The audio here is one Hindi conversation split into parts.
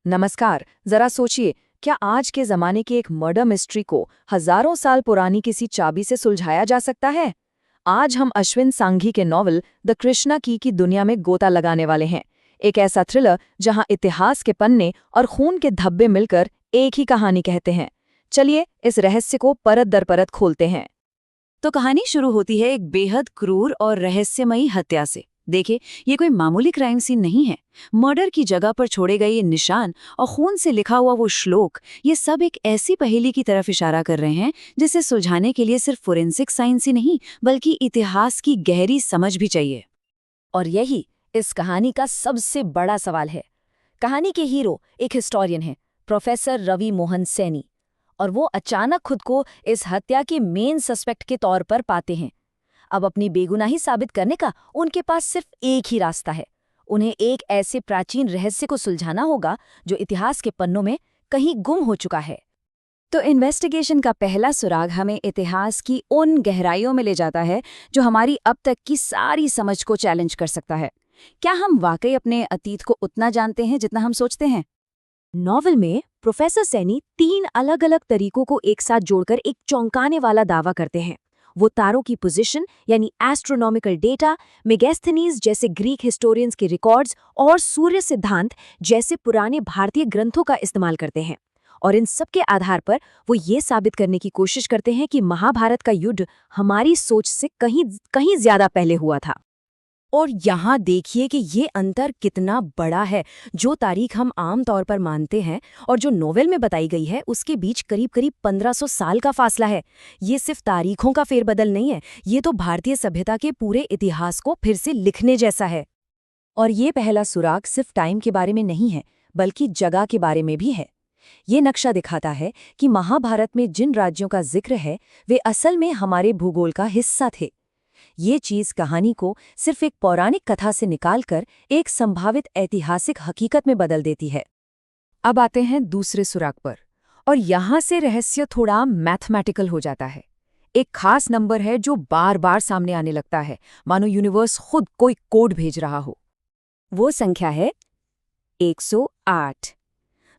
नमस्कार। जरा सोचिए, क्या आज के जमाने की एक मर्डर मिस्ट्री को हजारों साल पुरानी किसी चाबी से सुलझाया जा सकता है? आज हम अश्विन सांघी के नॉवल द कृष्णा की दुनिया में गोता लगाने वाले हैं। एक ऐसा थ्रिलर जहां इतिहास के पन्ने और खून के धब्बे मिलकर एक ही कहानी कहते हैं। चलिए इस रहस्य को परत दर परत खोलते हैं। तो कहानी शुरू होती है एक बेहद क्रूर और रहस्यमयी हत्या से। देखिए, ये कोई मामूली क्राइम सीन नहीं है। मर्डर की जगह पर छोड़े गए ये निशान और खून से लिखा हुआ वो श्लोक, ये सब एक ऐसी पहेली की तरफ इशारा कर रहे हैं जिसे सुलझाने के लिए सिर्फ फोरेंसिक साइंस ही नहीं बल्कि इतिहास की गहरी समझ भी चाहिए। और यही इस कहानी का सबसे बड़ा सवाल है। कहानी के हीरो एक हिस्टोरियन हैं, प्रोफेसर रवि मोहन सैनी, और वो अचानक खुद को इस हत्या के मेन सस्पेक्ट के तौर पर पाते हैं। अब अपनी बेगुनाही साबित करने का उनके पास सिर्फ एक ही रास्ता है। उन्हें एक ऐसे प्राचीन रहस्य को सुलझाना होगा जो इतिहास के पन्नों में कहीं गुम हो चुका है। तो इन्वेस्टिगेशन का पहला सुराग हमें इतिहास की उन गहराइयों में ले जाता है जो हमारी अब तक की सारी समझ को चैलेंज कर सकता है। क्या हम वाकई अपने अतीत को उतना जानते हैं जितना हम सोचते हैं? नॉवल में प्रोफेसर सैनी 3 अलग-अलग तरीकों को एक साथ जोड़कर एक चौंकाने वाला दावा करते हैं। वो तारों की पोजीशन यानी एस्ट्रोनॉमिकल डेटा, मेगास्थनीज जैसे ग्रीक हिस्टोरियंस के रिकॉर्ड्स और सूर्य सिद्धांत जैसे पुराने भारतीय ग्रंथों का इस्तेमाल करते हैं। और इन सब के आधार पर वो ये साबित करने की कोशिश करते हैं कि महाभारत का युद्ध हमारी सोच से कहीं ज्यादा पहले हुआ था। और यहाँ देखिए कि ये अंतर कितना बड़ा है। जो तारीख हम आम तौर पर मानते हैं और जो नोवेल में बताई गई है, उसके बीच करीब 1500 साल का फासला है। ये सिर्फ तारीखों का फेरबदल नहीं है, ये तो भारतीय सभ्यता के पूरे इतिहास को फिर से लिखने जैसा है। और ये पहला सुराग सिर्फ टाइम के बारे में नहीं है, बल्कि जगह के बारे में भी है। ये नक्शा दिखाता है कि महाभारत में जिन राज्यों का जिक्र है, वे असल में हमारे भूगोल का हिस्सा थे। ये चीज कहानी को सिर्फ एक पौराणिक कथा से निकालकर एक संभावित ऐतिहासिक हकीकत में बदल देती है। अब आते हैं दूसरे सुराग पर, और यहाँ से रहस्य थोड़ा मैथमेटिकल हो जाता है। एक खास नंबर है जो बार बार सामने आने लगता है, मानो यूनिवर्स खुद कोई कोड भेज रहा हो। वो संख्या है 108।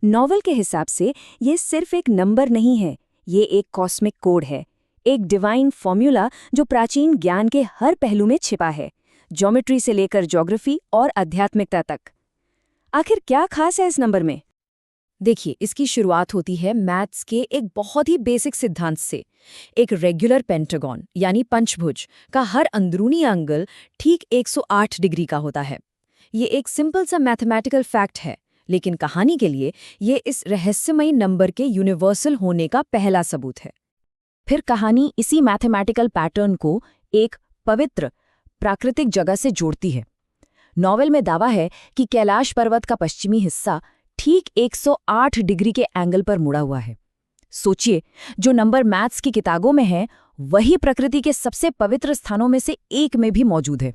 नॉवल के हिसाब से ये सिर्फ एक नंबर नहीं है, ये एक कॉस्मिक कोड है, एक डिवाइन फॉर्मूला जो प्राचीन ज्ञान के हर पहलू में छिपा है, ज्योमेट्री से लेकर ज्योग्राफी और आध्यात्मिकता तक। आखिर क्या खास है इस नंबर में? देखिए, इसकी शुरुआत होती है मैथ्स के एक बहुत ही बेसिक सिद्धांत से। एक रेगुलर पेंटागन यानी पंचभुज का हर अंदरूनी एंगल ठीक 108 डिग्री का होता है। ये एक सिंपल सा मैथमेटिकल फैक्ट है, लेकिन कहानी के लिए ये इस रहस्यमयी नंबर के यूनिवर्सल होने का पहला सबूत है। फिर कहानी इसी मैथमेटिकल पैटर्न को एक पवित्र प्राकृतिक जगह से जोड़ती है। नॉवेल में दावा है कि कैलाश पर्वत का पश्चिमी हिस्सा ठीक 108 डिग्री के एंगल पर मुड़ा हुआ है। सोचिए, जो नंबर मैथ्स की किताबों में है, वही प्रकृति के सबसे पवित्र स्थानों में से एक में भी मौजूद है।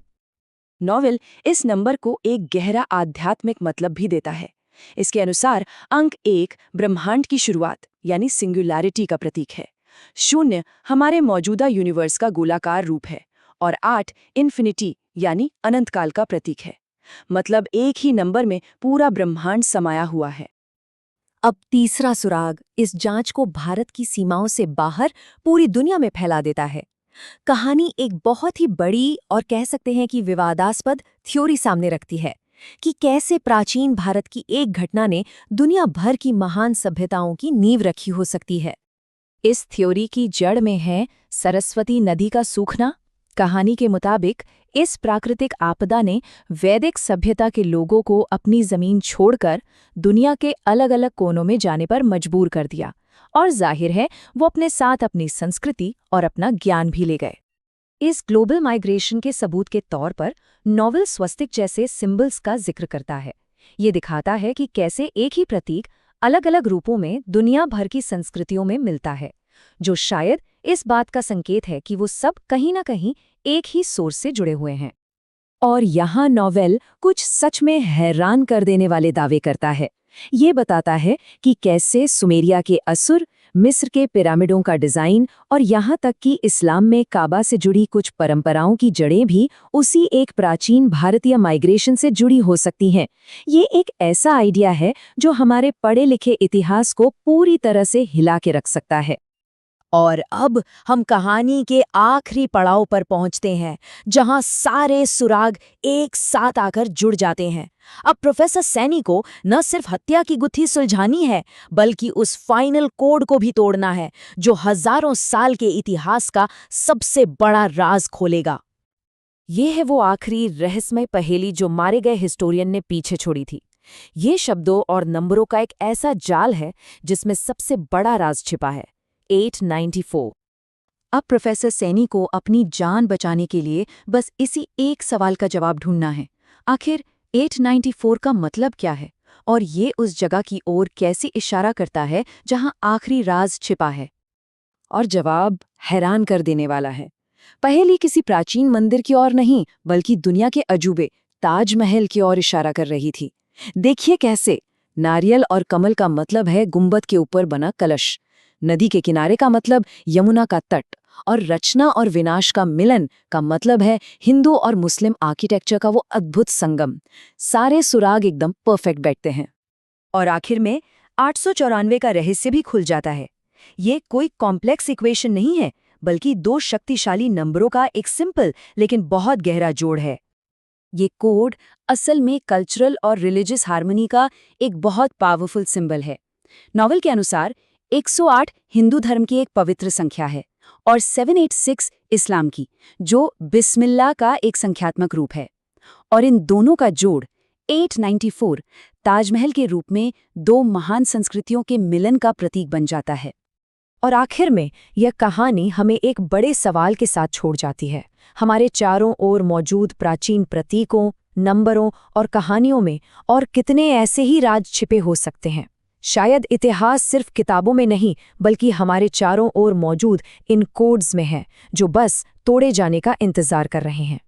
नॉवेल इस नंबर को एक गहरा आध्यात्मिक मतलब भी देता है। इसके अनुसार अंक 1 ब्रह्मांड की शुरुआत यानी सिंगुलैरिटी का प्रतीक है। 0 हमारे मौजूदा यूनिवर्स का गोलाकार रूप है और 8 इन्फिनिटी यानी अनंतकाल का प्रतीक है। मतलब एक ही नंबर में पूरा ब्रह्मांड समाया हुआ है। अब तीसरा सुराग इस जांच को भारत की सीमाओं से बाहर पूरी दुनिया में फैला देता है। कहानी एक बहुत ही बड़ी और कह सकते हैं कि विवादास्पद थ्योरी सामने रखती है कि कैसे प्राचीन भारत की एक घटना ने दुनिया भर की महान सभ्यताओं की नींव रखी हो सकती है। इस थ्योरी की जड़ में है सरस्वती नदी का सूखना। कहानी के मुताबिक इस प्राकृतिक आपदा ने वैदिक सभ्यता के लोगों को अपनी जमीन छोड़कर दुनिया के अलग अलग कोनों में जाने पर मजबूर कर दिया, और जाहिर है वो अपने साथ अपनी संस्कृति और अपना ज्ञान भी ले गए। इस ग्लोबल माइग्रेशन के सबूत के तौर पर नॉवल स्वस्तिक जैसे सिंबल्स का जिक्र करता है। ये दिखाता है कि कैसे एक ही प्रतीक अलग अलग रूपों में दुनिया भर की संस्कृतियों में मिलता है, जो शायद इस बात का संकेत है कि वो सब कहीं न कहीं एक ही सोर्स से जुड़े हुए हैं। और यहाँ नॉवेल कुछ सच में हैरान कर देने वाले दावे करता है। ये बताता है कि कैसे सुमेरिया के असुर, मिस्र के पिरामिडों का डिजाइन और यहाँ तक कि इस्लाम में काबा से जुड़ी कुछ परंपराओं की जड़ें भी उसी एक प्राचीन भारतीय माइग्रेशन से जुड़ी हो सकती हैं। ये एक ऐसा आइडिया है जो हमारे पढ़े लिखे इतिहास को पूरी तरह से हिला के रख सकता है। और अब हम कहानी के आखिरी पड़ाव पर पहुंचते हैं, जहां सारे सुराग एक साथ आकर जुड़ जाते हैं। अब प्रोफेसर सैनी को न सिर्फ हत्या की गुत्थी सुलझानी है, बल्कि उस फाइनल कोड को भी तोड़ना है, जो हजारों साल के इतिहास का सबसे बड़ा राज खोलेगा। ये है वो आखिरी रहस्यमय पहेली जो मारे गए हिस्टोरियन ने पीछे छोड़ी थी। ये शब्दों और नंबरों का एक ऐसा जाल है जिसमें सबसे बड़ा राज छिपा है, 894। अब प्रोफेसर सैनी को अपनी जान बचाने के लिए बस इसी एक सवाल का जवाब ढूंढना है। आखिर 894 का मतलब क्या है और ये उस जगह की ओर कैसे इशारा करता है जहां आखिरी राज छिपा है? और जवाब हैरान कर देने वाला है। पहेली किसी प्राचीन मंदिर की ओर नहीं, बल्कि दुनिया के अजूबे ताजमहल की ओर इशारा कर रही थी। देखिए कैसे। नारियल और कमल का मतलब है गुंबद के ऊपर बना कलश, नदी के किनारे का मतलब यमुना का तट, और रचना और विनाश का मिलन का मतलब है हिंदू और मुस्लिम आर्किटेक्चर का वो अद्भुत संगम। सारे सुराग एकदम परफेक्ट बैठते हैं। और आखिर में 894 का रहस्य भी खुल जाता है। ये कोई कॉम्प्लेक्स इक्वेशन नहीं है, बल्कि दो शक्तिशाली नंबरों का एक सिंपल लेकिन बहुत गहरा जोड़ है। ये कोड असल में कल्चरल और रिलीजियस हार्मनी का एक बहुत पावरफुल सिंबल है। नॉवल के अनुसार 108 हिंदू धर्म की एक पवित्र संख्या है और 786 इस्लाम की, जो बिस्मिल्लाह का एक संख्यात्मक रूप है। और इन दोनों का जोड़ 894 ताजमहल के रूप में दो महान संस्कृतियों के मिलन का प्रतीक बन जाता है। और आखिर में यह कहानी हमें एक बड़े सवाल के साथ छोड़ जाती है। हमारे चारों ओर मौजूद प्राचीन प्रतीकों, नंबरों और कहानियों में और कितने ऐसे ही राज छिपे हो सकते हैं। शायद इतिहास सिर्फ किताबों में नहीं, बल्कि हमारे चारों ओर मौजूद इन कोड्स में है, जो बस तोड़े जाने का इंतजार कर रहे हैं।